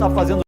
tá fazendo.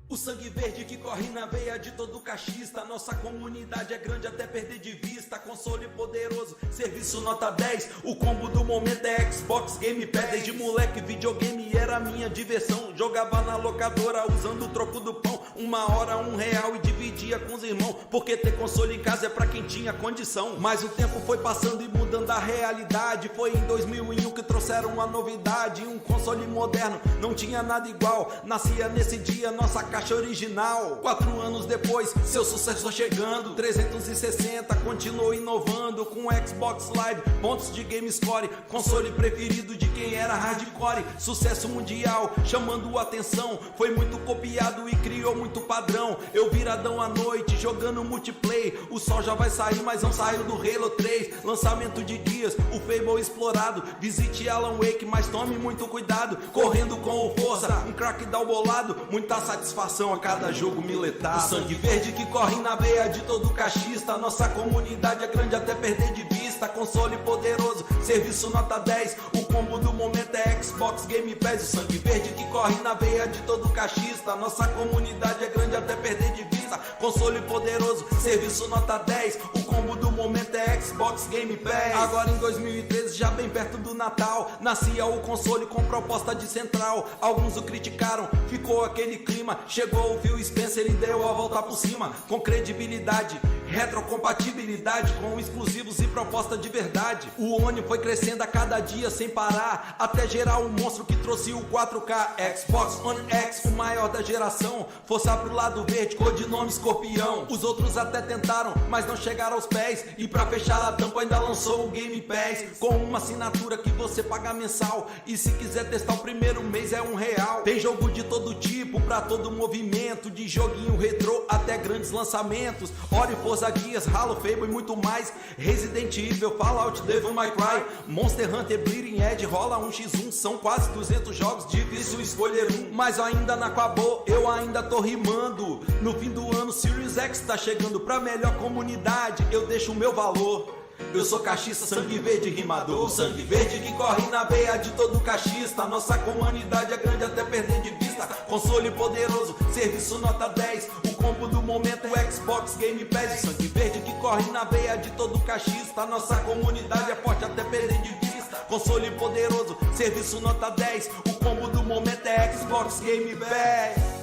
O sangue verde que corre na veia de todo cachista. Nossa comunidade é grande até perder de vista. Console poderoso, serviço nota 10. O combo do momento é Xbox Game Pass. Desde moleque videogame era minha diversão. Jogava na locadora usando o troco do pão. Uma hora R$1 e dividia com os irmãos. Porque ter console em casa é pra quem tinha condição. Mas o tempo foi passando e mudando a realidade. Foi em 2001 que trouxeram uma novidade. Um console moderno, não tinha nada igual. Nascia nesse dia nossa caixa original. 4 anos depois, seu sucesso chegando. 360 continuou inovando com Xbox Live, pontos de game score, console preferido de quem era hardcore. Sucesso mundial, chamando atenção. Foi muito copiado e criou muito padrão. Eu viradão à noite, jogando multiplayer. O sol já vai sair, mas não saiu do Halo 3. Lançamento de dias, o Fable explorado. Visite Alan Wake, mas tome muito cuidado. Correndo com o Forza, um crackdown bolado. Muita satisfação a cada jogo miletado. O sangue verde que corre na veia de todo cachista. Nossa comunidade é grande até perder de vista. Console poderoso, serviço nota 10. O combo do momento é Xbox Game Pass. O sangue verde que corre na veia de todo cachista. Nossa comunidade é grande até perder de vista. Console poderoso, serviço nota 10. O combo do momento é Xbox Game Pass. Agora em 2013, já bem perto do Natal, nascia o console com proposta de central. Alguns o criticaram, ficou aquele clima. Chegou o Phil Spencer e deu a volta por cima. Com credibilidade, retrocompatibilidade, com exclusivos e proposta de verdade. O Oni foi crescendo a cada dia sem parar, até gerar um monstro que trouxe o 4K. Xbox One X, o maior da geração. Força pro lado verde, codinome Escorpião. Os outros até tentaram, mas não chegaram aos pés. E pra fechar a tampa ainda lançou o Game Pass, com uma assinatura que você paga mensal. E se quiser testar o primeiro mês é R$1. Tem jogo de todo tipo, pra todo movimento, de joguinho retrô até grandes lançamentos. Ori, Forza, Guias, Halo, Fable e muito mais. Resident Evil, Fallout, Devil May Cry, Monster Hunter, Bleeding Edge, rola 1x1. São quase 200 jogos, difícil escolher um. Mas ainda não acabou, eu ainda tô rimando. No fim do ano, Series X tá chegando. Pra melhor comunidade, eu deixo o meu valor. Eu sou cachista, sangue verde rimador. O sangue verde que corre na veia de todo cachista. Nossa comunidade é grande até perder de vista. Console poderoso, serviço nota 10. O combo do momento é Xbox Game Pass. O sangue verde que corre na veia de todo cachista. Nossa comunidade é forte até perder de vista. Console poderoso, serviço nota 10. O combo do momento é Xbox Game Pass.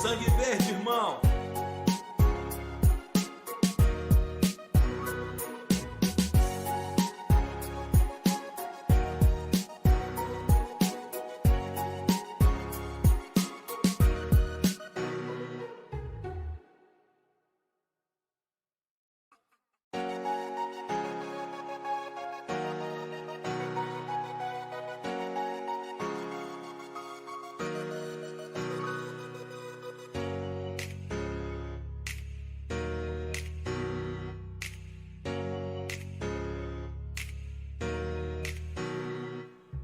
Sangue verde, irmão.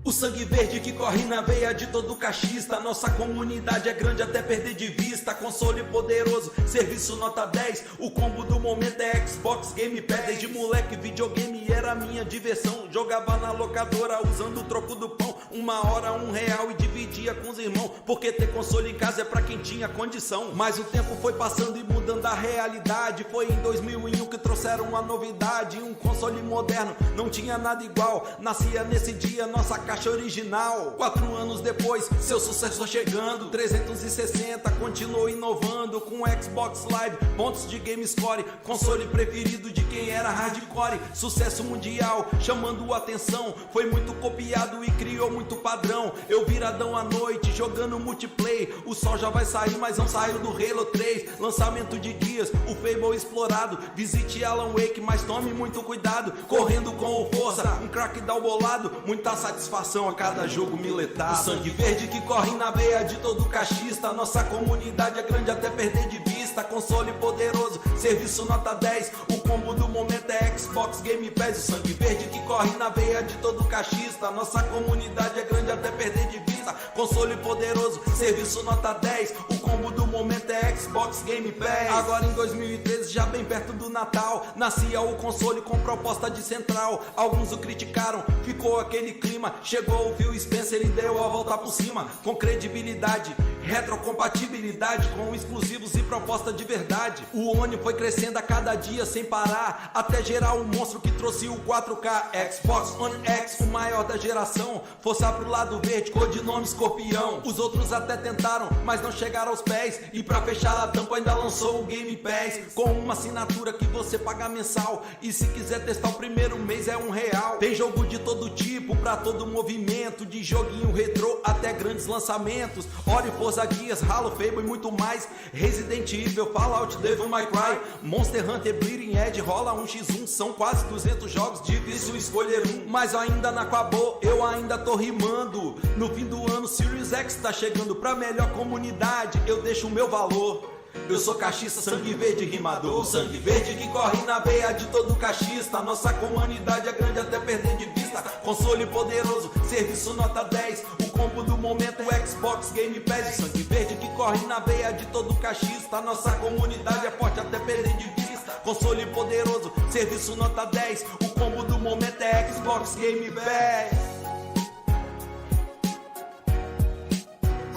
O sangue verde que corre na veia de todo cachista. Nossa comunidade é grande até perder de vista. Console poderoso, serviço nota 10. O combo do momento é Xbox Game Pass. Desde moleque videogame era minha diversão. Jogava na locadora usando o troco do pão. Uma hora R$1 e dividia com os irmãos. Porque ter console em casa é pra quem tinha condição. Mas o tempo foi passando e mudando a realidade. Foi em 2001 que trouxeram uma novidade. Um console moderno, não tinha nada igual. Nascia nesse dia nossa caixa original. 4 anos depois, seu sucesso chegando. 360 continuou inovando com Xbox Live, pontos de game score, console preferido de quem era hardcore. Sucesso mundial. mundial, chamando atenção. Foi muito copiado e criou muito padrão. Eu viradão à noite, jogando multiplayer. O sol já vai sair, mas não saiu do Halo 3. Lançamento de dias, o Fable explorado. Visite Alan Wake, mas tome muito cuidado. Correndo com força, um crackdown bolado. Muita satisfação a cada jogo miletado. O sangue verde que corre na veia de todo cachista. Nossa comunidade é grande até perder de vista. Console poderoso, serviço nota 10. O combo do momento é Xbox Game Pass. O sangue verde que corre na veia de todo cachista. Nossa comunidade é grande até perder de vista. Console poderoso, serviço nota 10. O combo do momento é Xbox Game Pass. Agora em 2013, já bem perto do Natal, nascia o console com proposta de central. Alguns o criticaram, ficou aquele clima. Chegou o Phil Spencer e deu a volta por cima. Com credibilidade, retrocompatibilidade, com exclusivos e proposta de verdade. O Oni foi crescendo a cada dia sem parar, até gerar um monstro que trouxe o 4K. Xbox One X, o maior da geração. Força pro lado verde, codinome Escorpião. Os outros até tentaram, mas não chegaram aos pés. E pra fechar a tampa ainda lançou o Game Pass, com uma assinatura que você paga mensal. E se quiser testar o primeiro mês é R$1. Tem jogo de todo tipo, pra todo movimento, de joguinho retrô até grandes lançamentos. Ori, Forza Guias, Halo, Fable e muito mais. Resident Evil, Fallout, Devil May Cry, Monster Hunter, Bleeding Edge, rola 1x1. São quase 200 jogos, difícil escolher um. Mas ainda não acabou, eu ainda tô rimando. No fim do ano, Series X tá chegando pra melhor comunidade. Eu deixo o meu valor. Eu sou cachista, sangue verde rimador. O sangue verde que corre na veia de todo cachista. Nossa comunidade é grande até perder de vista. Console poderoso, serviço nota 10. O combo do momento é Xbox Game Pass. O sangue verde que corre na veia de todo cachista. Nossa comunidade é forte até perder de vista. Console poderoso, serviço nota 10. O combo do momento é Xbox Game Pass.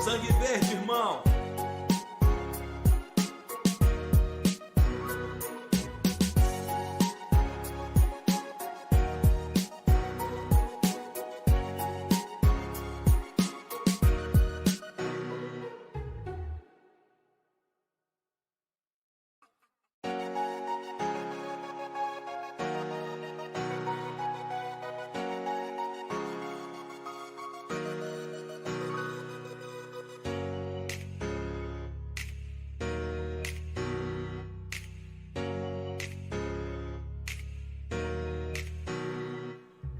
Sangue verde, irmão.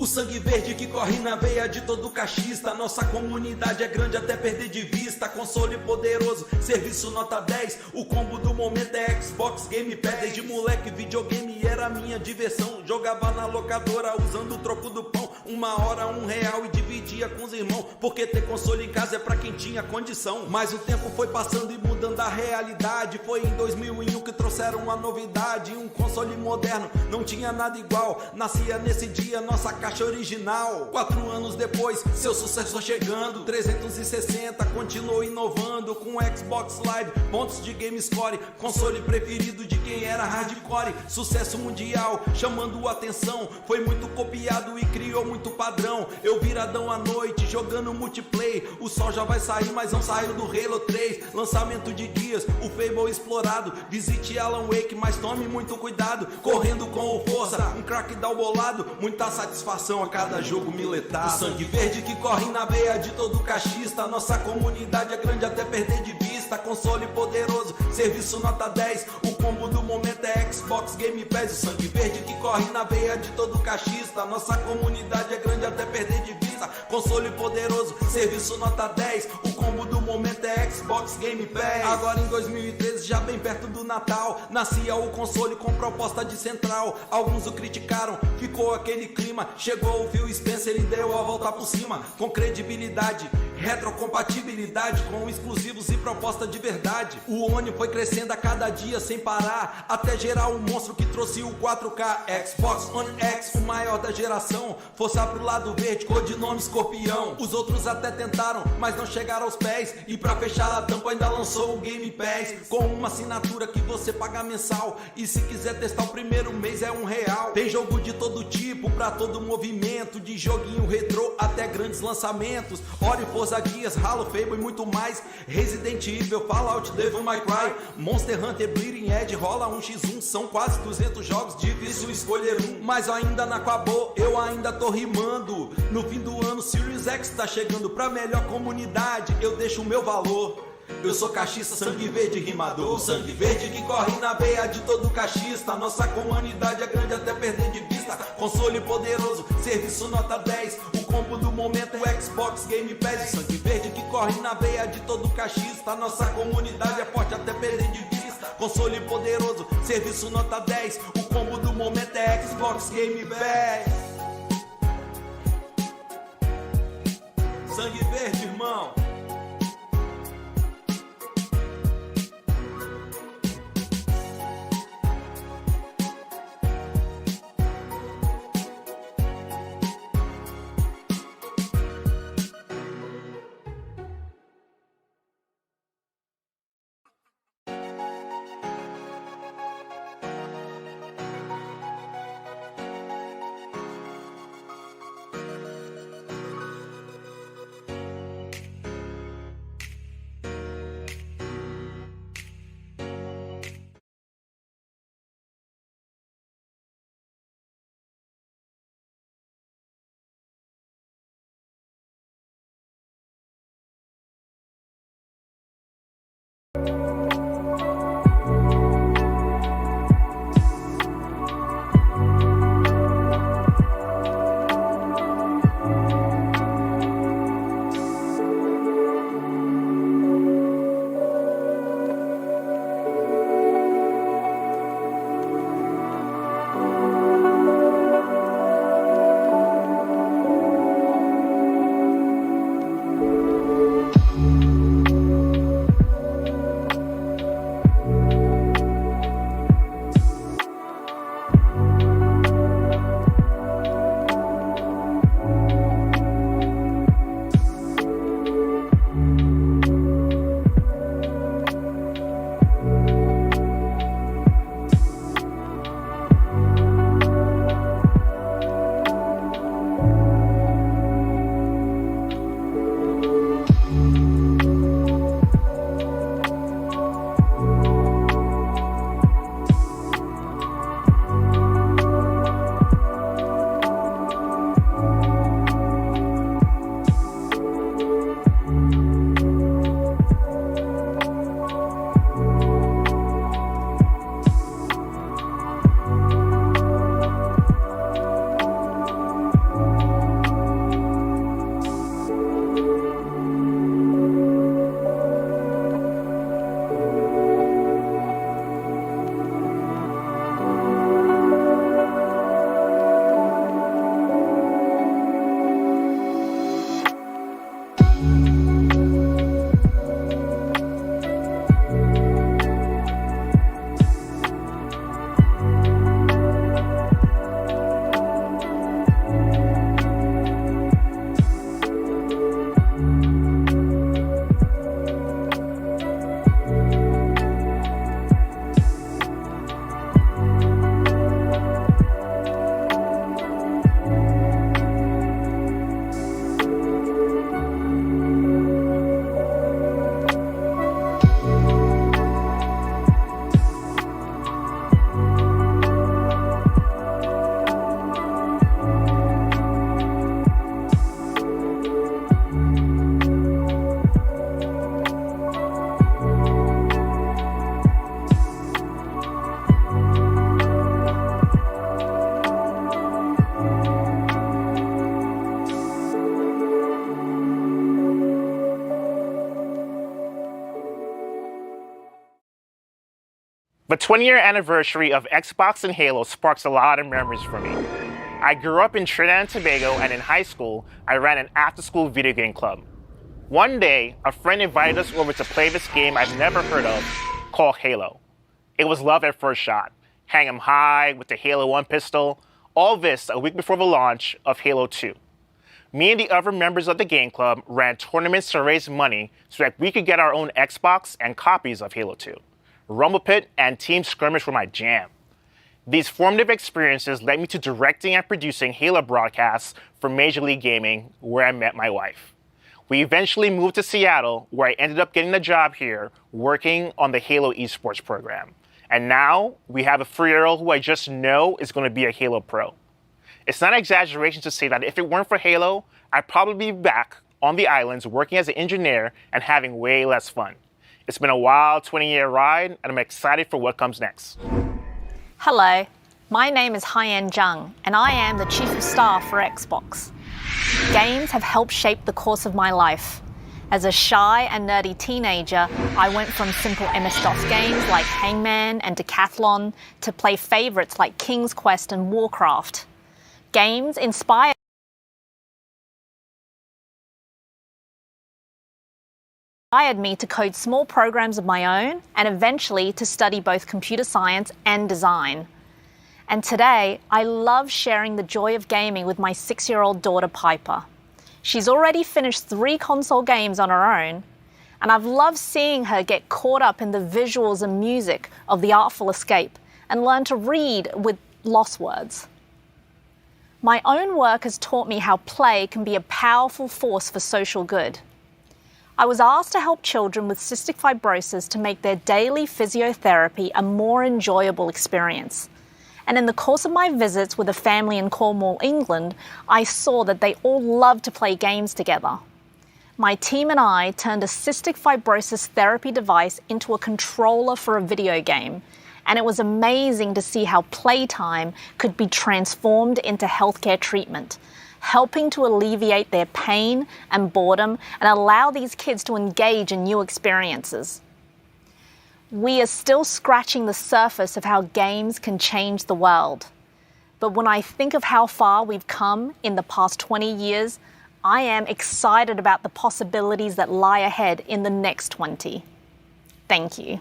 O sangue verde que corre na veia de todo cachista. Nossa comunidade é grande até perder de vista. Console poderoso, serviço nota 10. O combo do momento é Xbox Game Pass. Desde moleque, videogame era minha diversão. Jogava na locadora usando o troco do pão. Uma hora R$1 e dividia com os irmãos. Porque ter console em casa é pra quem tinha condição. Mas o tempo foi passando e mudando a realidade. Foi em 2001 que trouxeram uma novidade. Um console moderno, não tinha nada igual. Nascia nesse dia nossa caixa original. 4 anos depois, seu sucesso chegando. 360 continuou inovando com Xbox Live, pontos de game score, console preferido de quem era hardcore. Sucesso mundial, chamando atenção. Foi muito copiado e criou muito padrão. Eu viradão à noite, jogando multiplayer. O sol já vai sair, mas não saiu do Halo 3. Lançamento de dias, o Fable explorado. Visite Alan Wake, mas tome muito cuidado. Correndo com força, um crackdown bolado. Muita satisfação a cada jogo miletado. O sangue verde que corre na veia de todo cachista. Nossa comunidade é grande até perder de vista. Console poderoso, serviço nota 10. O combo do momento é Xbox Game Pass. O sangue verde que corre na veia de todo cachista. Nossa comunidade é grande até perder de vista. Console poderoso, serviço nota 10. O combo do momento é Xbox Game Pass. Agora em 2013, já bem perto do Natal, nascia o console com proposta de central. Alguns o criticaram, ficou aquele clima. Chegou o Phil Spencer e deu a volta por cima. Com credibilidade, retrocompatibilidade, com exclusivos e proposta de verdade. O Oni foi crescendo a cada dia sem parar, até gerar um monstro que trouxe o 4K. Xbox One X, o maior da geração. Força pro lado verde, codinome Escorpião. Os outros até tentaram, mas não chegaram aos pés. E pra fechar a tampa ainda lançou o Game Pass, com uma assinatura que você paga mensal. E se quiser testar o primeiro mês é R$1. Tem jogo de todo tipo, pra todo movimento, de joguinho retrô até grandes lançamentos. Ori, Forza ousadias, Halo, Fable e muito mais. Resident Evil, Fallout, Devil May Cry, Monster Hunter, Bleeding Edge, rola 1x1. São quase 200 jogos, difícil escolher um. Mas ainda não acabou, eu ainda tô rimando. No fim do ano, Series X tá chegando. Pra melhor comunidade, eu deixo o meu valor. Eu sou cachista, sangue verde rimador. O sangue verde que corre na veia de todo cachista. Nossa comunidade é grande até perder de vista. Console poderoso, serviço nota 10. O combo do momento é Xbox Game Pass. O sangue verde que corre na veia de todo cachista. Nossa comunidade é forte até perder de vista. Console poderoso, serviço nota 10. O combo do momento é Xbox Game Pass. Sangue verde, irmão. The 20-year anniversary of Xbox and Halo sparks a lot of memories for me. I grew up in Trinidad and Tobago, and in high school, I ran an after-school video game club. One day, a friend invited us over to play this game I've never heard of called Halo. It was love at first shot. Hang 'em high with the Halo 1 pistol. All this a week before the launch of Halo 2. Me and the other members of the game club ran tournaments to raise money so that we could get our own Xbox and copies of Halo 2. Rumble Pit and Team Skirmish were my jam. These formative experiences led me to directing and producing Halo broadcasts for Major League Gaming, where I met my wife. We eventually moved to Seattle, where I ended up getting a job here working on the Halo esports program. And now we have a 3-year-old who I just know is going to be a Halo pro. It's not an exaggeration to say that if it weren't for Halo, I'd probably be back on the islands working as an engineer and having way less fun. It's been a wild 20-year ride, and I'm excited for what comes next. Hello, my name is Haiyan Zhang, and I am the Chief of Staff for Xbox. Games have helped shape the course of my life. As a shy and nerdy teenager, I went from simple MS-DOS games like Hangman and Decathlon to play favorites like King's Quest and Warcraft. Games inspired me to code small programs of my own and eventually to study both computer science and design. And today, I love sharing the joy of gaming with my 6-year-old daughter, Piper. She's already finished 3 console games on her own, and I've loved seeing her get caught up in the visuals and music of The Artful Escape and learn to read with lost words. My own work has taught me how play can be a powerful force for social good. I was asked to help children with cystic fibrosis to make their daily physiotherapy a more enjoyable experience. And in the course of my visits with a family in Cornwall, England, I saw that they all loved to play games together. My team and I turned a cystic fibrosis therapy device into a controller for a video game, and it was amazing to see how playtime could be transformed into healthcare treatment, helping to alleviate their pain and boredom and allow these kids to engage in new experiences. We are still scratching the surface of how games can change the world. But when I think of how far we've come in the past 20 years, I am excited about the possibilities that lie ahead in the next 20. Thank you.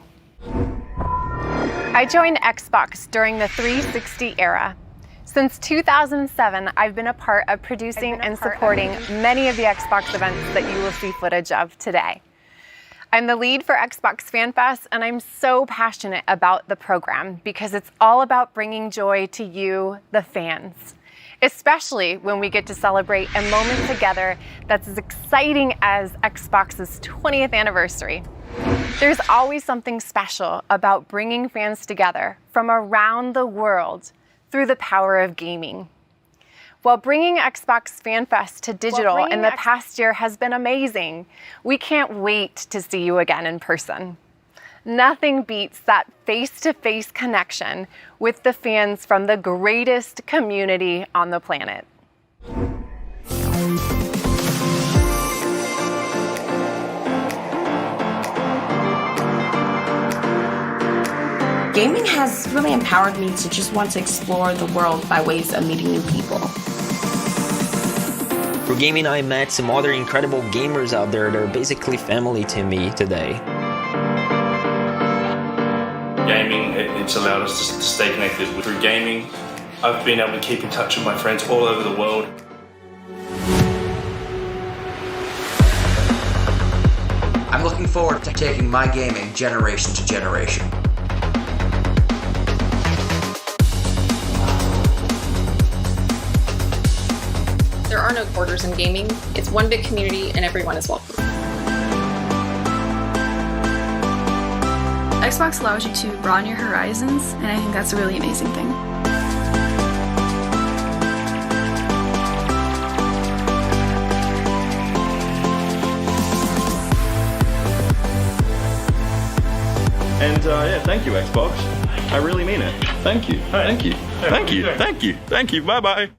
I joined Xbox during the 360 era. Since 2007, I've been a part of producing and supporting many of the Xbox events that you will see footage of today. I'm the lead for Xbox Fan Fest, and I'm so passionate about the program because it's all about bringing joy to you, the fans, especially when we get to celebrate a moment together that's as exciting as Xbox's 20th anniversary. There's always something special about bringing fans together from around the world through the power of gaming. While bringing Xbox Fan Fest to digital in the past year has been amazing, we can't wait to see you again in person. Nothing beats that face-to-face connection with the fans from the greatest community on the planet. Gaming has really empowered me to just want to explore the world by ways of meeting new people. For gaming, I met some other incredible gamers out there that are basically family to me today. Gaming, it's allowed us to stay connected. Through gaming, I've been able to keep in touch with my friends all over the world. I'm looking forward to taking my gaming generation to generation. There are no borders in gaming. It's one big community and everyone is welcome. Xbox allows you to broaden your horizons, and I think that's a really amazing thing. And yeah, thank you, Xbox. I really mean it. Thank you. Thank you. Thank you. Thank you. Thank you. Bye-bye.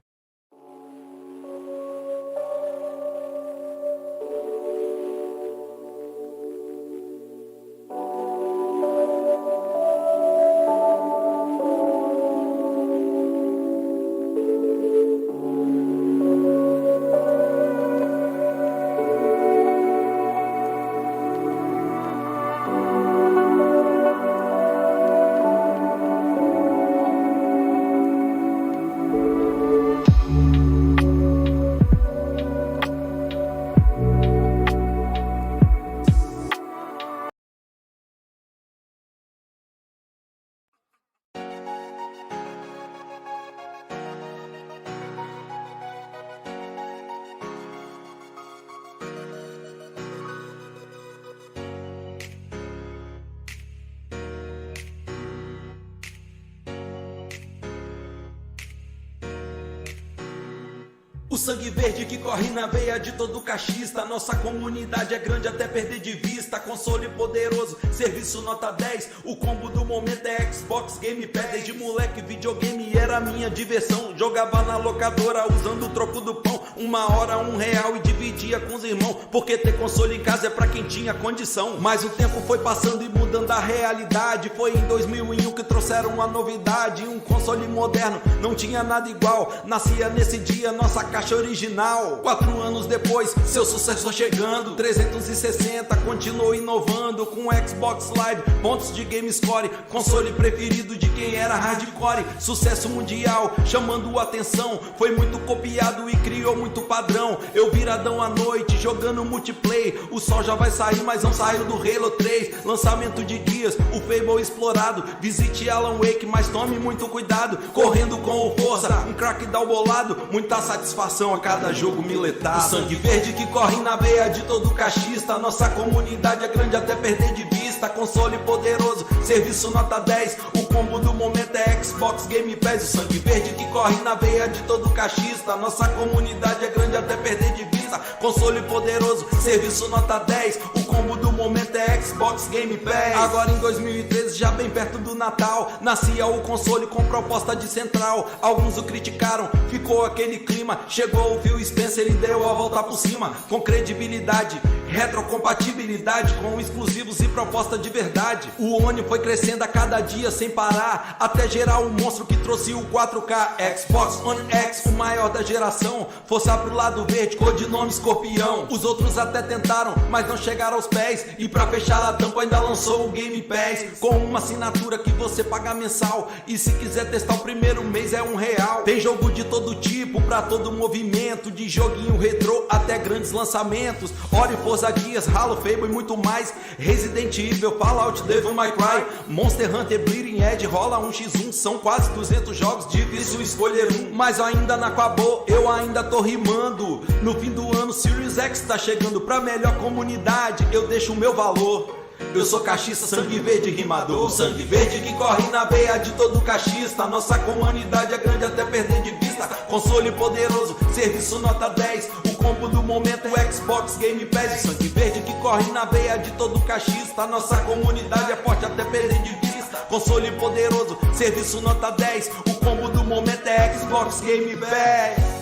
sangue verde que corre na veia de todo cachista. Nossa comunidade é grande até perder de vista. Console poderoso, serviço nota 10. O combo do momento é Xbox Game Pass. Desde moleque videogame era minha diversão. Jogava na locadora usando o troco do pão. Uma hora R$1 e dividia com os irmãos. Porque ter console em casa é pra quem tinha condição. Mas o tempo foi passando e mudando a realidade. Foi em 2001 que trouxeram uma novidade. Um console moderno, não tinha nada igual. Nascia nesse dia nossa caixa original. 4 anos depois, seu sucesso chegando. 360, continuou inovando. Com Xbox Live, pontos de game score. Console preferido de quem era hardcore. Sucesso mundial, chamando a atenção. Foi muito copiado e criou muito padrão. Eu viradão à noite, jogando multiplayer. O sol já vai sair, mas não saiu do Halo 3. Lançamento de dias, o Fable explorado. Visite Alan Wake, mas tome muito cuidado. Correndo com o força, um crackdown bolado. Muita satisfação a cada jogo miletado. O sangue verde que corre na veia de todo cachista. Nossa comunidade é grande até perder de vista. Console poderoso, serviço nota 10. O combo do momento é Xbox Game Pass. O sangue verde que corre na veia de todo cachista. Nossa comunidade é grande até perder de vista. Console poderoso, serviço nota 10. O combo do momento é Xbox Game Pass. Agora em 2013, já bem perto do Natal, nascia o console com proposta de central. Alguns o criticaram, ficou aquele clima. Chegou o Phil Spencer e deu a volta por cima. Com credibilidade, retrocompatibilidade, com exclusivos e proposta de verdade. O Oni foi crescendo a cada dia sem parar, até gerar um monstro que trouxe o 4K. Xbox One X, o maior da geração. Força pro lado verde, codinome Escorpião. Os outros até tentaram, mas não chegaram aos pés. E pra fechar a tampa ainda lançou o Game Pass, com uma assinatura que você paga mensal. E se quiser testar o primeiro mês é R$1. Tem jogo de todo tipo, pra todo movimento. De joguinho retrô até grandes lançamentos. Ori, Forza Guias, Halo, Fable e muito mais. Resident Evil, Fallout, Devil May Cry, Monster Hunter, Bleeding Edge, rola 1x1. São quase 200 jogos, difícil escolher um. Mas ainda não acabou, eu ainda tô rimando. No fim do ano, Series X tá chegando. Pra melhor comunidade, eu deixo o meu valor. Eu sou cachista, sangue verde rimador. O sangue verde que corre na veia de todo cachista. Nossa comunidade é grande até perder de vista. Console poderoso, serviço nota 10. O combo do momento é Xbox Game Pass. O sangue verde que corre na veia de todo cachista. Nossa comunidade é forte até perder de vista. Console poderoso, serviço nota 10. O combo do momento é Xbox Game Pass.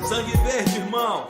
Sangue verde, irmão.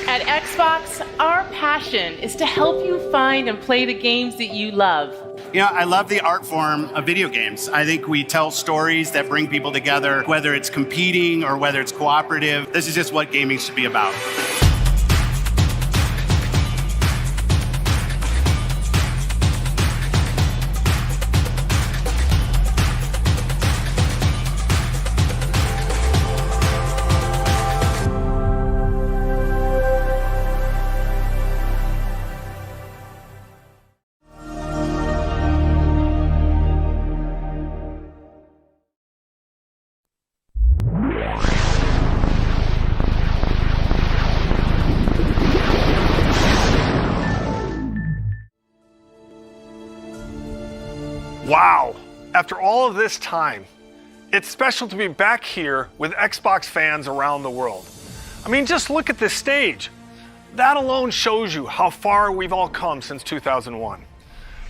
At Xbox, our passion is to help you find and play the games that you love. You know, I love the art form of video games. I think we tell stories that bring people together, whether it's competing or whether it's cooperative. This is just what gaming should be about. Wow, after all of this time, it's special to be back here with Xbox fans around the world. I mean, just look at this stage. That alone shows you how far we've all come since 2001.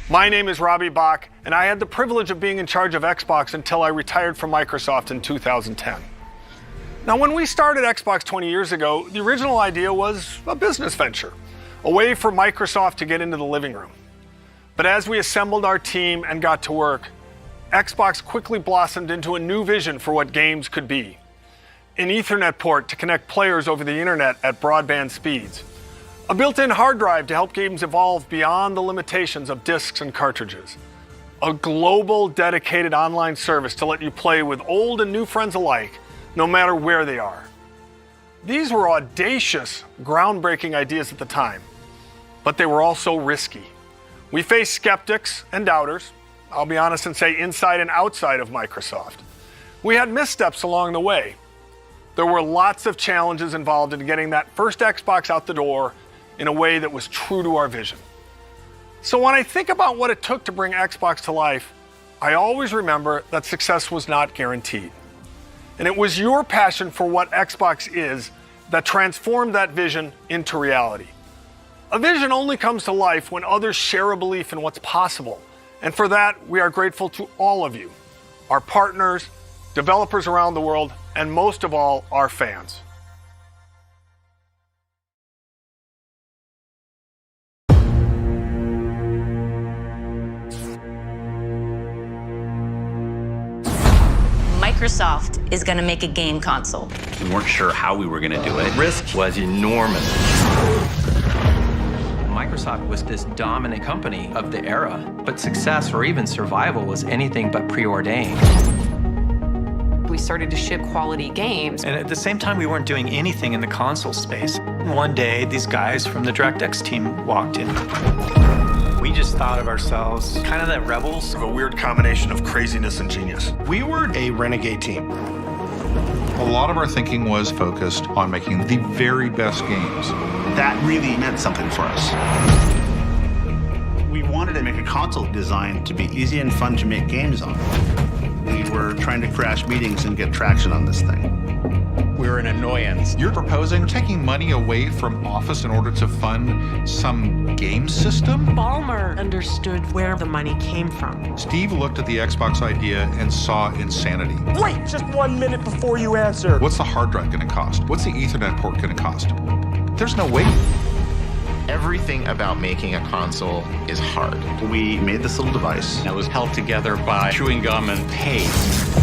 My name is Robbie Bach, and I had the privilege of being in charge of Xbox until I retired from Microsoft in 2010. Now, when we started Xbox 20 years ago, the original idea was a business venture, a way for Microsoft to get into the living room. But as we assembled our team and got to work, Xbox quickly blossomed into a new vision for what games could be. An Ethernet port to connect players over the internet at broadband speeds. A built-in hard drive to help games evolve beyond the limitations of discs and cartridges. A global dedicated online service to let you play with old and new friends alike, no matter where they are. These were audacious, groundbreaking ideas at the time, but they were also risky. We faced skeptics and doubters, I'll be honest and say inside and outside of Microsoft. We had missteps along the way. There were lots of challenges involved in getting that first Xbox out the door in a way that was true to our vision. So when I think about what it took to bring Xbox to life, I always remember that success was not guaranteed. And it was your passion for what Xbox is that transformed that vision into reality. A vision only comes to life when others share a belief in what's possible. And for that, we are grateful to all of you, our partners, developers around the world, and most of all, our fans. Microsoft is going to make a game console. We weren't sure how we were going to do it. Risk was enormous. Microsoft was this dominant company of the era, but success or even survival was anything but preordained. We started to ship quality games. And at the same time, we weren't doing anything in the console space. One day, these guys from the DirectX team walked in. We just thought of ourselves kind of the rebels. A weird combination of craziness and genius. We were a renegade team. A lot of our thinking was focused on making the very best games. That really meant something for us. We wanted to make a console designed to be easy and fun to make games on. We were trying to crash meetings and get traction on this thing. We're an annoyance. You're proposing taking money away from Office in order to fund some game system? Ballmer understood where the money came from. Steve looked at the Xbox idea and saw insanity. Wait, just 1 minute before you answer. What's the hard drive going to cost? What's the Ethernet port going to cost? There's no way. Everything about making a console is hard. We made this little device that was held together by chewing gum and paste.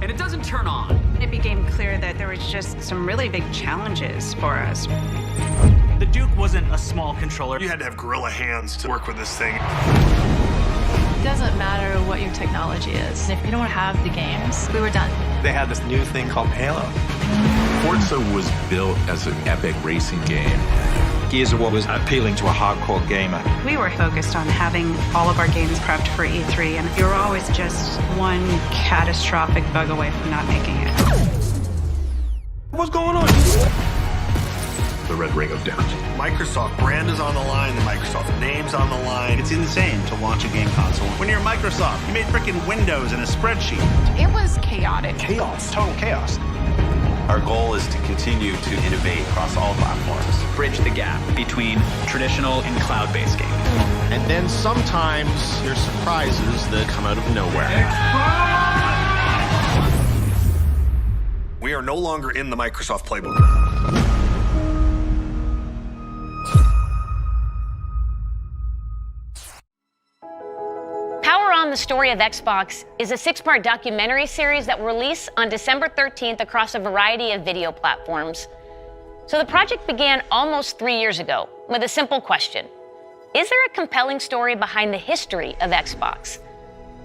And it doesn't turn on. It became clear that there was just some really big challenges for us. The Duke wasn't a small controller. You had to have gorilla hands to work with this thing. It doesn't matter what your technology is. If you don't have the games, we were done. They had this new thing called Halo. Forza was built as an epic racing game. Gears of War was appealing to a hardcore gamer. We were focused on having all of our games prepped for E3, and you were always just one catastrophic bug away from not making it. What's going on? The red ring of death. Microsoft brand is on the line, the Microsoft name's on the line. It's insane to launch a game console. When you're Microsoft, you made frickin' Windows and a spreadsheet. It was chaotic. Chaos. Total chaos. Our goal is to continue to innovate across all platforms. Bridge the gap between traditional and cloud-based gaming. And then sometimes there's surprises that come out of nowhere. We are no longer in the Microsoft playbook. the Story of Xbox is a 6-part documentary series that will release on December 13th across a variety of video platforms. So the project began almost 3 years ago with a simple question. Is there a compelling story behind the history of Xbox?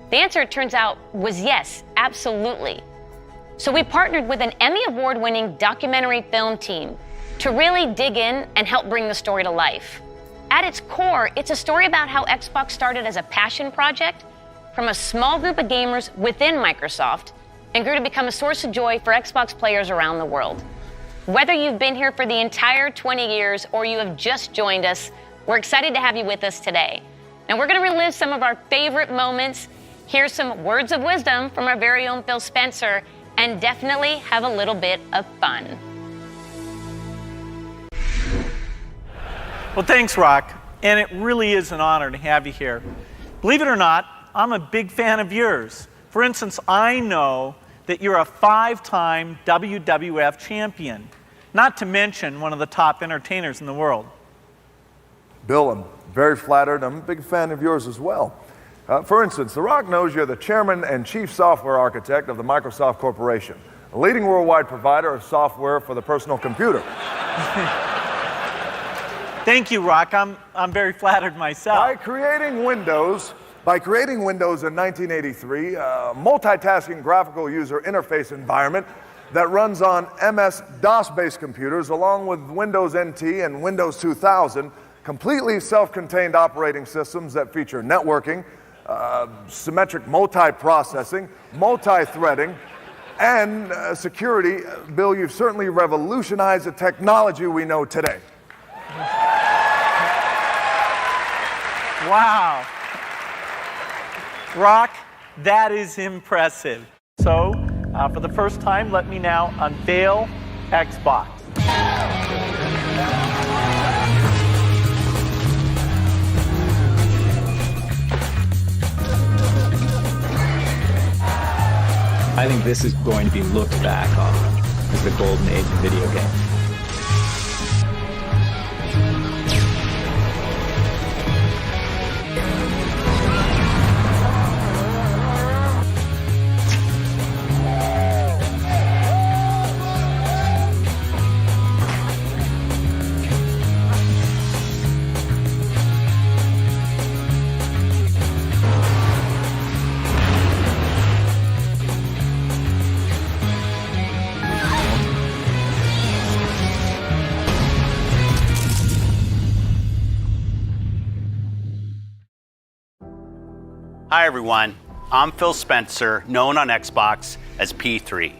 The answer, it turns out, was yes, absolutely. So we partnered with an Emmy Award-winning documentary film team to really dig in and help bring the story to life. At its core, it's a story about how Xbox started as a passion project from a small group of gamers within Microsoft and grew to become a source of joy for Xbox players around the world. Whether you've been here for the entire 20 years or you have just joined us, we're excited to have you with us today. Now we're going to relive some of our favorite moments, hear some words of wisdom from our very own Phil Spencer, and definitely have a little bit of fun. Well, thanks, Rock. And it really is an honor to have you here. Believe it or not, I'm a big fan of yours. For instance, I know that you're a 5-time WWF champion, not to mention one of the top entertainers in the world. Bill, I'm very flattered. I'm a big fan of yours as well. For instance, The Rock knows you're the chairman and chief software architect of the Microsoft Corporation, a leading worldwide provider of software for the personal computer. Thank you, Rock. I'm very flattered myself. By creating Windows in 1983, a multitasking graphical user interface environment that runs on MS-DOS-based computers along with Windows NT and Windows 2000, completely self-contained operating systems that feature networking, symmetric multiprocessing, multi-threading, and security. Bill, you've certainly revolutionized the technology we know today. Wow. Rock, that is impressive. So, for the first time, let me now unveil Xbox. I think this is going to be looked back on as the golden age of video games. Hi everyone, I'm Phil Spencer, known on Xbox as P3.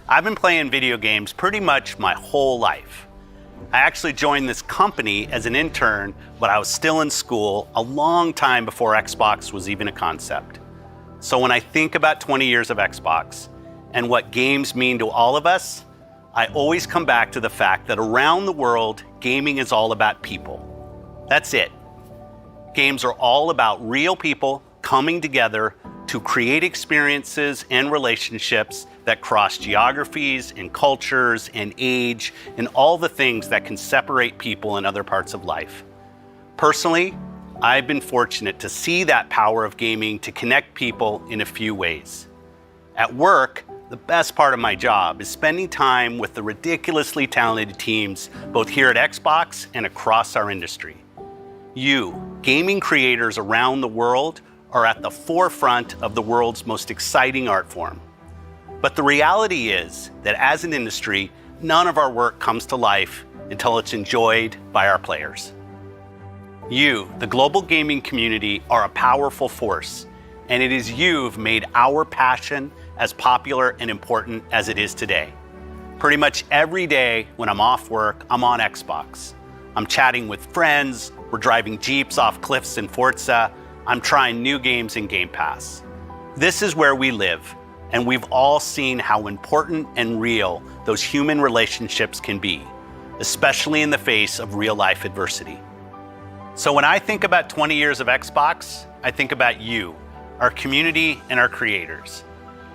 I've been playing video games pretty much my whole life. I actually joined this company as an intern when I was still in school, a long time before Xbox was even a concept. So when I think about 20 years of Xbox and what games mean to all of us, I always come back to the fact that around the world, gaming is all about people. That's it. Games are all about real people coming together to create experiences and relationships that cross geographies and cultures and age and all the things that can separate people in other parts of life. Personally, I've been fortunate to see that power of gaming to connect people in a few ways. At work, the best part of my job is spending time with the ridiculously talented teams both here at Xbox and across our industry. You, gaming creators around the world, are at the forefront of the world's most exciting art form. But the reality is that as an industry, none of our work comes to life until it's enjoyed by our players. You, the global gaming community, are a powerful force, and it is you've made our passion as popular and important as it is today. Pretty much every day when I'm off work, I'm on Xbox. I'm chatting with friends, we're driving Jeeps off cliffs in Forza, I'm trying new games in Game Pass. This is where we live, and we've all seen how important and real those human relationships can be, especially in the face of real-life adversity. So when I think about 20 years of Xbox, I think about you, our community, and our creators.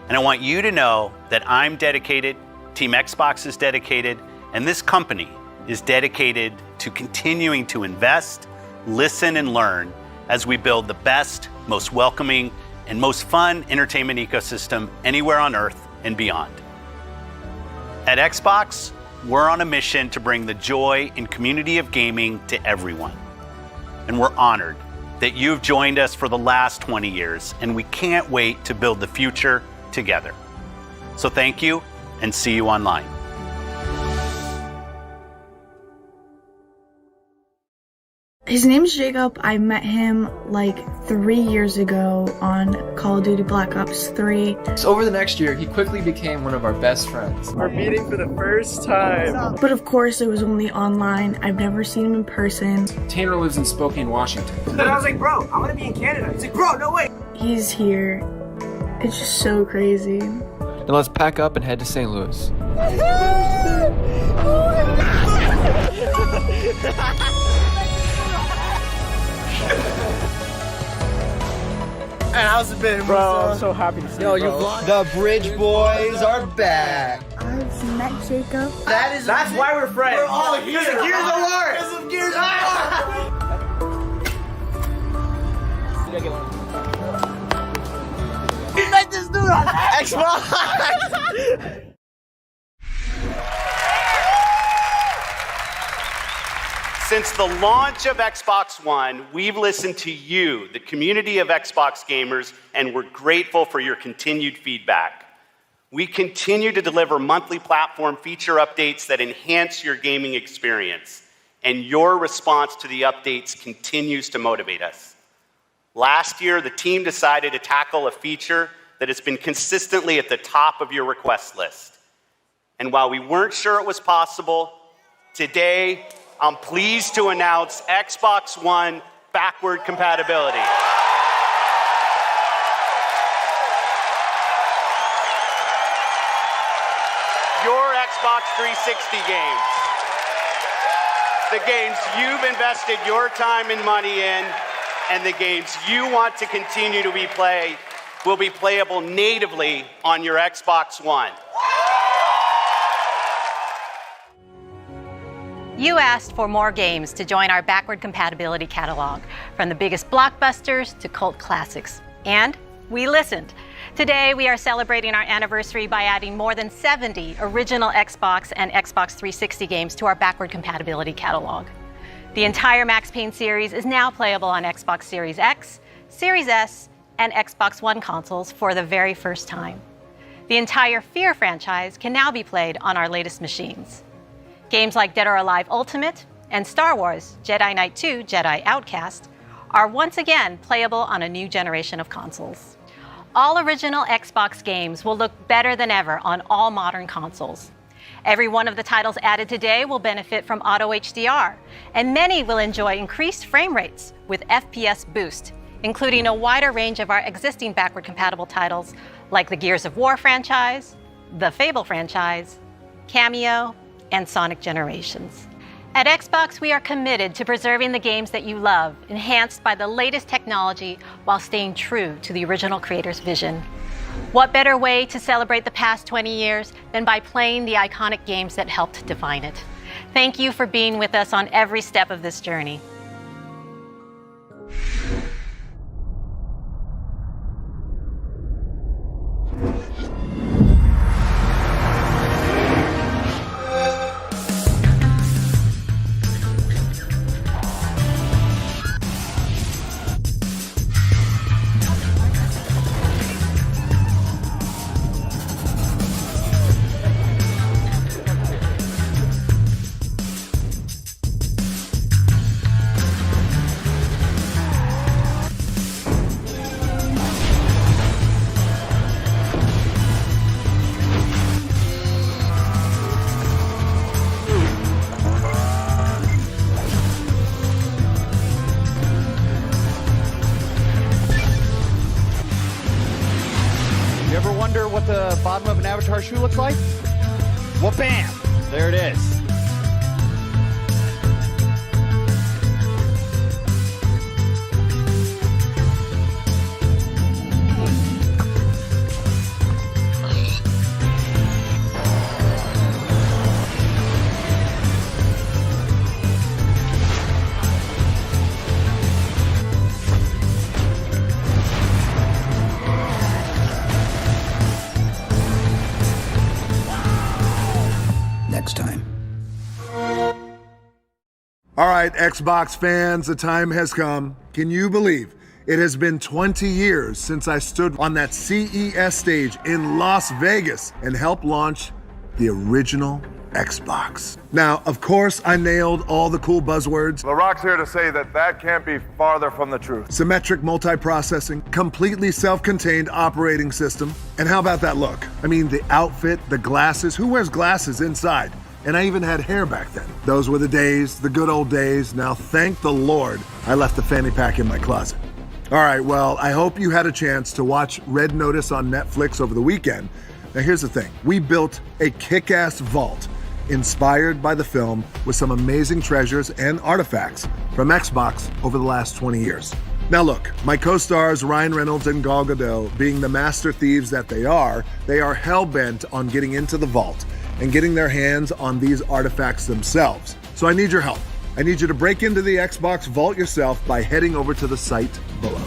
And I want you to know that I'm dedicated, Team Xbox is dedicated, and this company is dedicated to continuing to invest, listen, and learn as we build the best, most welcoming, and most fun entertainment ecosystem anywhere on Earth and beyond. At Xbox, we're on a mission to bring the joy and community of gaming to everyone. And we're honored that you've joined us for the last 20 years, and we can't wait to build the future together. So thank you, and see you online. His name's Jacob. I met him like 3 years ago on Call of Duty Black Ops 3. So over the next year, he quickly became one of our best friends. We're meeting for the first time. But of course, it was only online. I've never seen him in person. Tanner lives in Spokane, Washington. Then I was like, bro, I'm gonna be in Canada. He's like, bro, no way. He's here. It's just so crazy. Then let's pack up and head to St. Louis. And how's it been, bro? I'm so happy to see you, bro. The Bridge Boys are back. I've met Jacob. That's why we're friends. We're all here. Because of Gears of War. Because of Gears of War. You met this dude on Xbox. Since the launch of Xbox One, we've listened to you, the community of Xbox gamers, and we're grateful for your continued feedback. We continue to deliver monthly platform feature updates that enhance your gaming experience, and your response to the updates continues to motivate us. Last year, the team decided to tackle a feature that has been consistently at the top of your request list. And while we weren't sure it was possible, today, I'm pleased to announce Xbox One backward compatibility. Your Xbox 360 games, the games you've invested your time and money in, and the games you want to continue to play will be playable natively on your Xbox One. You asked for more games to join our backward compatibility catalog, from the biggest blockbusters to cult classics. And we listened. Today, we are celebrating our anniversary by adding more than 70 original Xbox and Xbox 360 games to our backward compatibility catalog. The entire Max Payne series is now playable on Xbox Series X, Series S, and Xbox One consoles for the very first time. The entire Fear franchise can now be played on our latest machines. Games like Dead or Alive Ultimate and Star Wars Jedi Knight 2 Jedi Outcast are once again playable on a new generation of consoles. All original Xbox games will look better than ever on all modern consoles. Every one of the titles added today will benefit from Auto HDR, and many will enjoy increased frame rates with FPS boost, including a wider range of our existing backward compatible titles like the Gears of War franchise, the Fable franchise, Cameo, and Sonic Generations. At Xbox, we are committed to preserving the games that you love, enhanced by the latest technology while staying true to the original creator's vision. What better way to celebrate the past 20 years than by playing the iconic games that helped define it? Thank you for being with us on every step of this journey. What the bottom of an Avatar shoe looks like? Well, bam! There it is. next time. All right, Xbox fans, the time has come. Can you believe it has been 20 years since I stood on that CES stage in Las Vegas and helped launch the original Xbox? Now, of course, I nailed all the cool buzzwords. LaRock's here to say that that can't be farther from the truth. Symmetric multiprocessing, completely self-contained operating system. And how about that look? I mean, the outfit, the glasses. Who wears glasses inside? And I even had hair back then. Those were the days, the good old days. Now, thank the Lord, I left the fanny pack in my closet. All right, well, I hope you had a chance to watch Red Notice on Netflix over the weekend. Now, here's the thing. We built a kick-ass vault inspired by the film with some amazing treasures and artifacts from Xbox over the last 20 years. Now look, my co-stars Ryan Reynolds and Gal Gadot, being the master thieves that they are hell-bent on getting into the vault and getting their hands on these artifacts themselves. So I need your help. I need you to break into the Xbox vault yourself by heading over to the site below.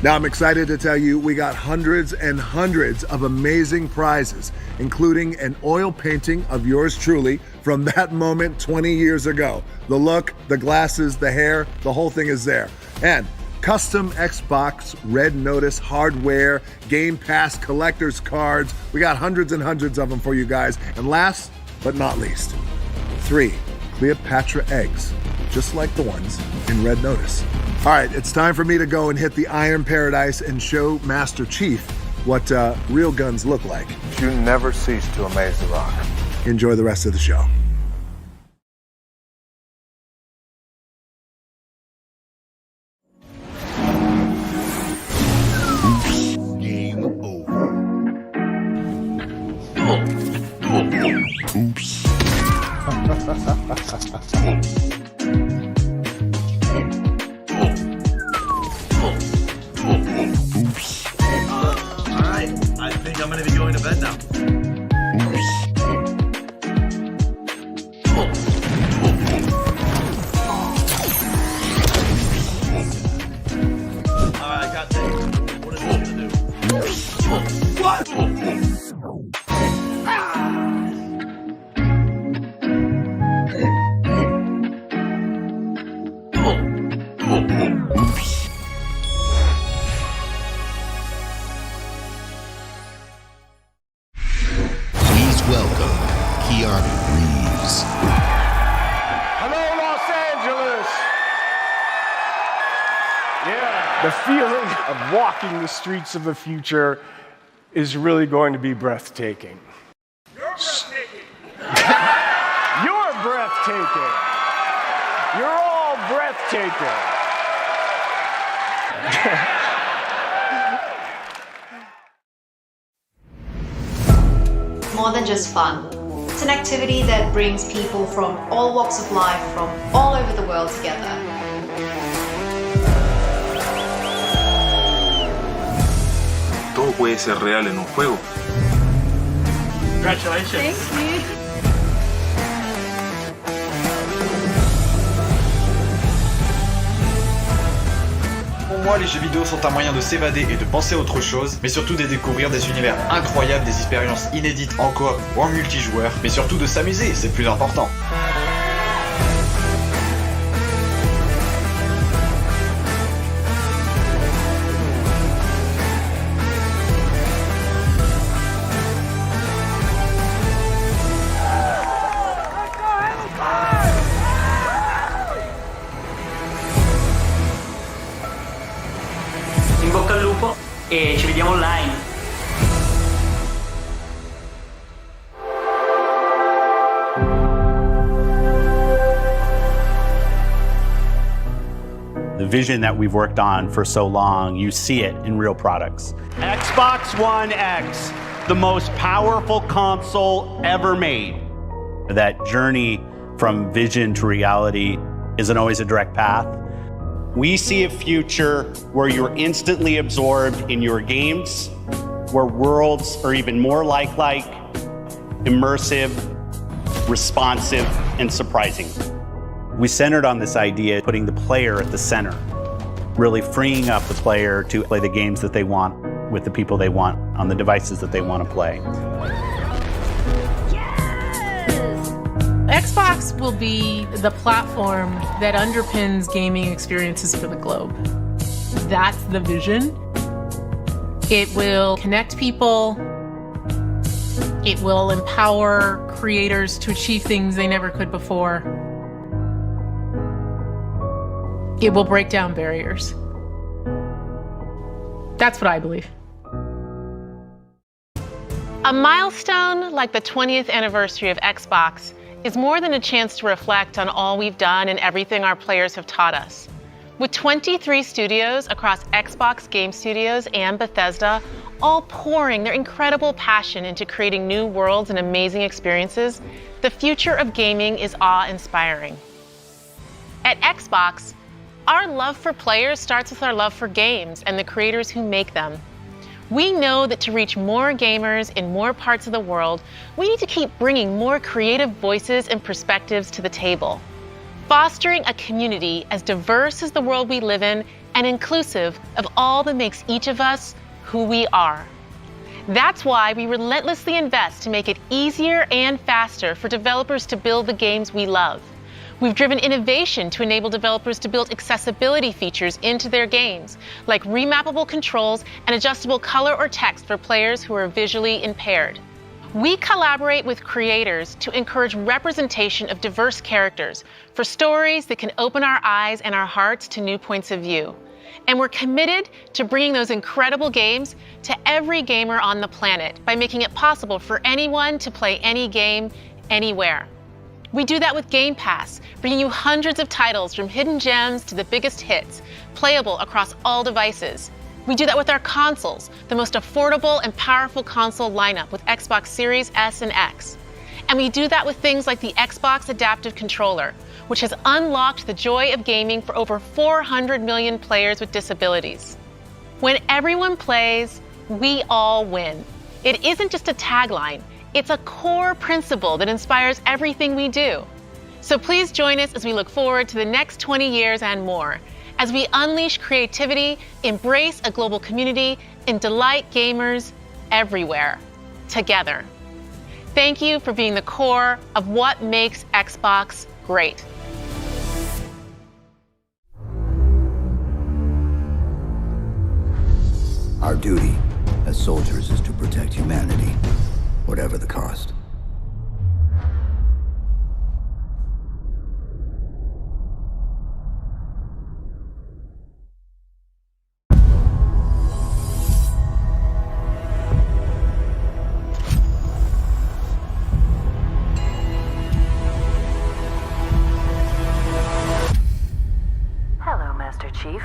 Now I'm excited to tell you we got hundreds and hundreds of amazing prizes, including an oil painting of yours truly from that moment 20 years ago. The look, the glasses, the hair, the whole thing is there. And custom Xbox Red Notice hardware, Game Pass collector's cards. We got hundreds and hundreds of them for you guys. And last but not least, 3 Cleopatra eggs, just like the ones in Red Notice. All right, it's time for me to go and hit the Iron Paradise and show Master Chief what real guns look like. You never cease to amaze The Rock. Enjoy the rest of the show. Game over. Oops. Alright, I think I'm gonna be going to bed now. Alright, I got this. What is this gonna do? What? The feeling of walking the streets of the future is really going to be breathtaking. You're breathtaking. You're breathtaking. You're all breathtaking. More than just fun. It's an activity that brings people from all walks of life, from all over the world together. Todo puede ser real en un juego. Congratulations. Thank you. Pour moi, les jeux vidéo sont un moyen de s'évader et de penser à autre chose, mais surtout de découvrir des univers incroyables, des expériences inédites en coop ou en multijoueur, mais surtout de s'amuser, c'est le plus important. In bocca al lupo e ci vediamo online. The vision that we've worked on for so long, you see it in real products. Xbox One X, the most powerful console ever made. That journey from vision to reality isn't always a direct path. We see a future where you're instantly absorbed in your games, where worlds are even more lifelike, immersive, responsive, and surprising. We centered on this idea, putting the player at the center, really freeing up the player to play the games that they want with the people they want on the devices that they want to play. Yes! Xbox will be the platform that underpins gaming experiences for the globe. That's the vision. It will connect people. It will empower creators to achieve things they never could before. It will break down barriers. That's what I believe. A milestone like the 20th anniversary of Xbox is more than a chance to reflect on all we've done and everything our players have taught us. With 23 studios across Xbox Game Studios and Bethesda, all pouring their incredible passion into creating new worlds and amazing experiences, the future of gaming is awe-inspiring. At Xbox, our love for players starts with our love for games and the creators who make them. We know that to reach more gamers in more parts of the world, we need to keep bringing more creative voices and perspectives to the table, fostering a community as diverse as the world we live in and inclusive of all that makes each of us who we are. That's why we relentlessly invest to make it easier and faster for developers to build the games we love. We've driven innovation to enable developers to build accessibility features into their games, like remappable controls and adjustable color or text for players who are visually impaired. We collaborate with creators to encourage representation of diverse characters for stories that can open our eyes and our hearts to new points of view. And we're committed to bringing those incredible games to every gamer on the planet by making it possible for anyone to play any game, anywhere. We do that with Game Pass, bringing you hundreds of titles from hidden gems to the biggest hits, playable across all devices. We do that with our consoles, the most affordable and powerful console lineup with Xbox Series S and X. And we do that with things like the Xbox Adaptive Controller, which has unlocked the joy of gaming for over 400 million players with disabilities. When everyone plays, we all win. It isn't just a tagline, it's a core principle that inspires everything we do. So please join us as we look forward to the next 20 years and more, as we unleash creativity, embrace a global community, and delight gamers everywhere, together. Thank you for being the core of what makes Xbox great. Our duty as soldiers is to protect humanity, whatever the cost. Hello, Master Chief.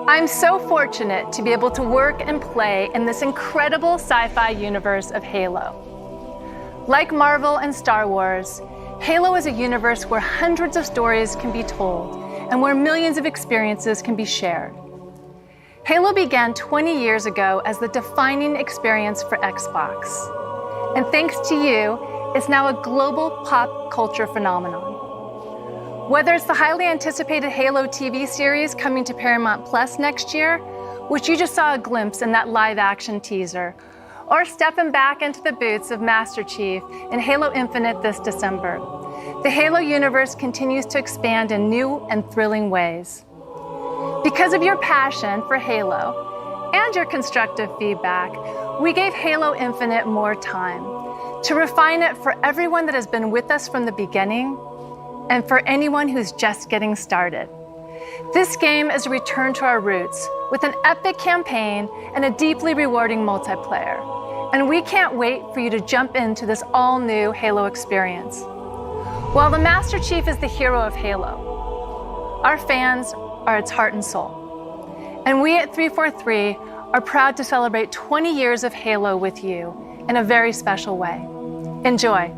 I'm so fortunate to be able to work and play in this incredible sci-fi universe of Halo. Like Marvel and Star Wars, Halo is a universe where hundreds of stories can be told and where millions of experiences can be shared. Halo began 20 years ago as the defining experience for Xbox. And thanks to you, it's now a global pop culture phenomenon. Whether it's the highly anticipated Halo TV series coming to Paramount Plus next year, which you just saw a glimpse in that live-action teaser, or stepping back into the boots of Master Chief in Halo Infinite this December, the Halo universe continues to expand in new and thrilling ways. Because of your passion for Halo and your constructive feedback, we gave Halo Infinite more time to refine it for everyone that has been with us from the beginning and for anyone who's just getting started. This game is a return to our roots with an epic campaign and a deeply rewarding multiplayer. And we can't wait for you to jump into this all-new Halo experience. While the Master Chief is the hero of Halo, our fans are its heart and soul. And we at 343 are proud to celebrate 20 years of Halo with you in a very special way. Enjoy.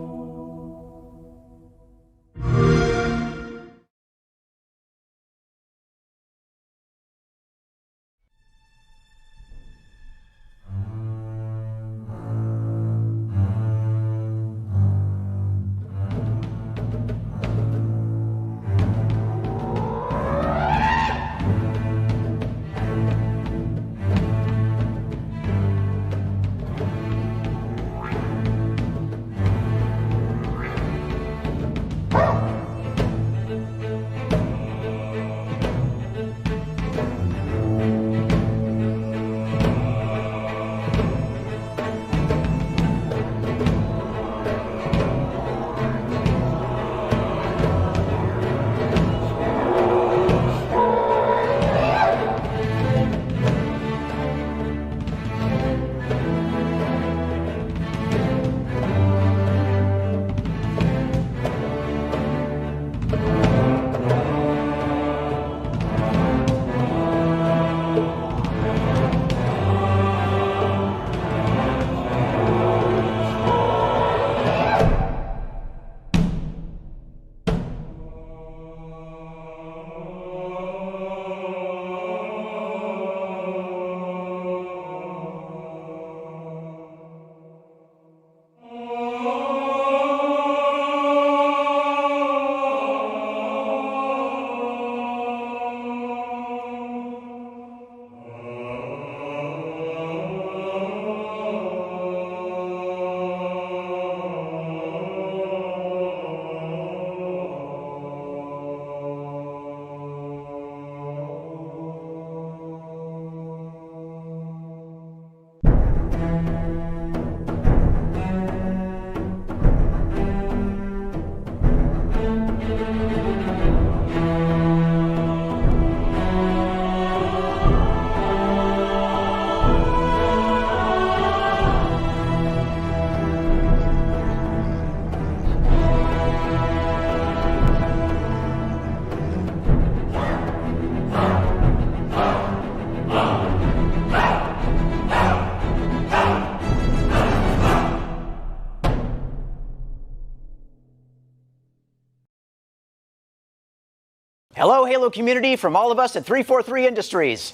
Hello, Halo community, from all of us at 343 Industries.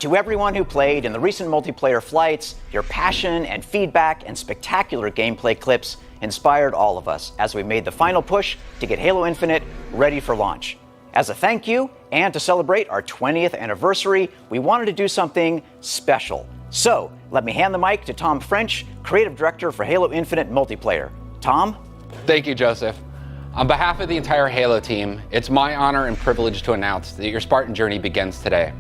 To everyone who played in the recent multiplayer flights, your passion and feedback and spectacular gameplay clips inspired all of us as we made the final push to get Halo Infinite ready for launch. As a thank you, and to celebrate our 20th anniversary, we wanted to do something special. So, let me hand the mic to Tom French, Creative Director for Halo Infinite Multiplayer. Tom? Thank you, Joseph. On behalf of the entire Halo team, it's my honor and privilege to announce that your Spartan journey begins today.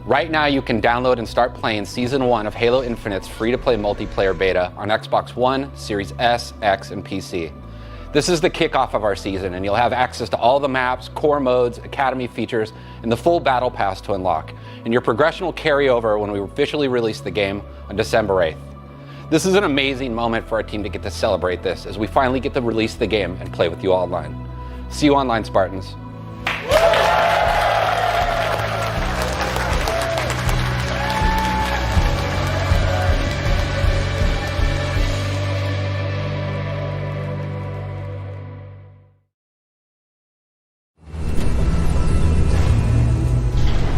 Right now, you can download and start playing Season 1 of Halo Infinite's free-to-play multiplayer beta on Xbox One, Series S, X, and PC. This is the kickoff of our season, and you'll have access to all the maps, core modes, academy features, and the full battle pass to unlock. And your progression will carry over when we officially release the game on December 8th. This is an amazing moment for our team to get to celebrate this as we finally get to release the game and play with you all online. See you online, Spartans.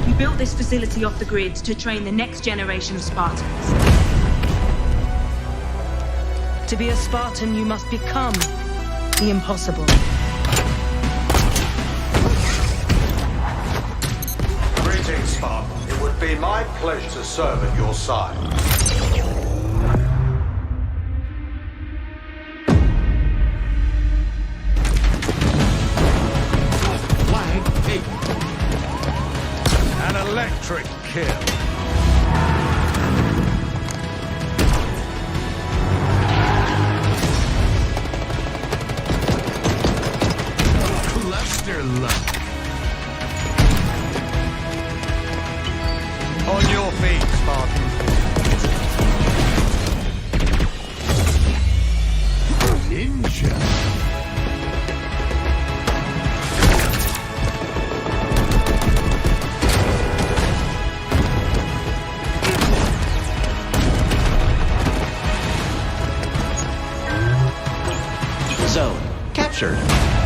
We built this facility off the grid to train the next generation of Spartans. To be a Spartan, you must become the impossible. Greetings, Spartan. It would be my pleasure to serve at your side. An electric kill. Cluster luck. On your feet, Spartan. Ninja. Zone captured.